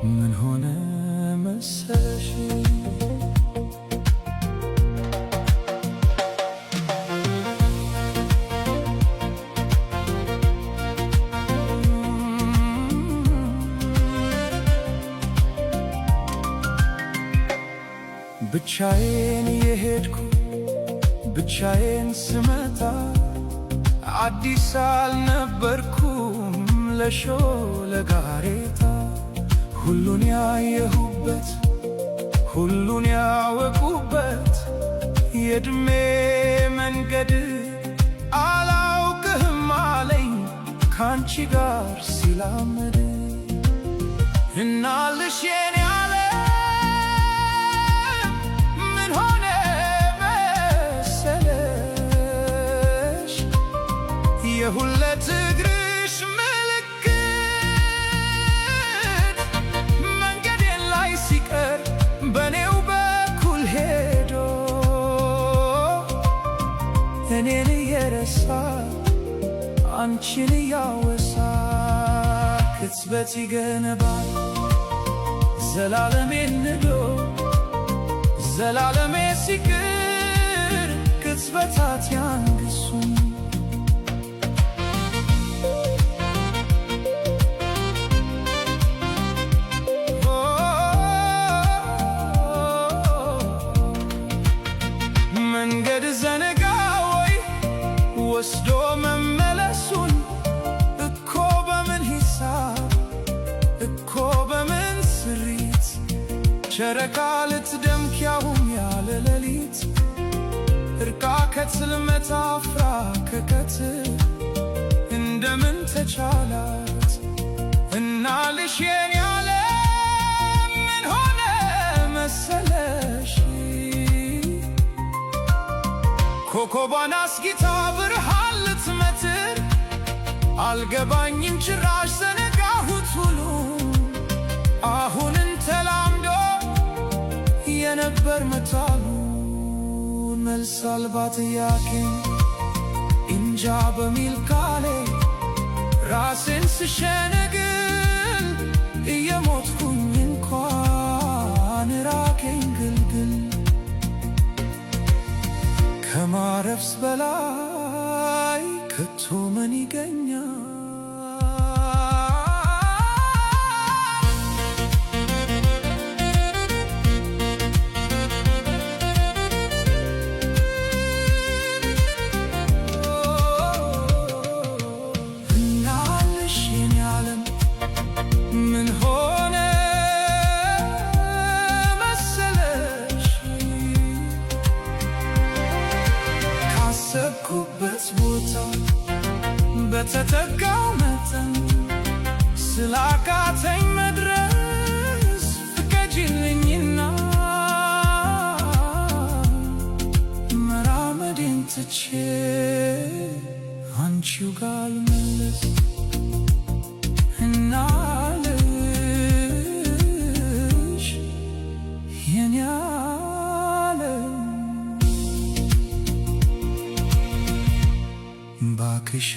ምን ሆነ መሰለሽ ብቻዬን የሄድኩ ብቻዬን ስመጣ አዲስ አልነበርኩም ለጋሬታ ሁሉን ያየሁበት ሁሉን ያወቁበት የዕድሜ መንገድ አላውቅህም አለኝ ካንቺ ጋር ሲላመድ እናልሽ የኔ ዓለም ምን ሆነ መሰለሽ የሁለት እግርሽ ምልክት መንገዴን ላይ ሲቀር በኔው በኩል ሄዶ እኔን እየረሳ አንቺን እያወሳ ቅጽበት ይገነባል ዘላለሜን ንዶ ዘላለሜ ሲቅር ቅጽበታት ያንግሱኝ መንገድ ዘነጋ ወይ ወስዶ መመለሱን እኮ በምን ሂሳብ እኮ በምን ስሪት ጨረቃ ልትደምቅ ያሁን ያለ ሌሊት እርቃ ከጽልመት አፍራ ከቀትር እንደምን ተቻላት እናልሽ የኔ ዓለም ምን ሆነ መሰለሽ ኮከቧን አስጊታ ብርሃን ልትመትር አልገባኝም ጭራሽ ዘነጋሁት ሁሉ አሁንን ተላምዶ የነበር መታሉ መልስ አልባ ጥያቄ እንጃ በሚል ቃሌ ራሴን ስሸነግል እየሞትኩኝ እንኳን ራቀኝ ግልግል ከማረፍስ በላይ ከቶ ምን ይገኛል? እናልሽ የኔ ዓለም ምን ሆነ መሰለሽ ካሰብኩበት ቦታ በተጠጋው መጠን ስላቃተኝ መድረስ ፍቀጂልኝና መራመዴን ትቼ አንቺው ጋር ልመለስ እናልሽ የኔ ዓለም ባክሽ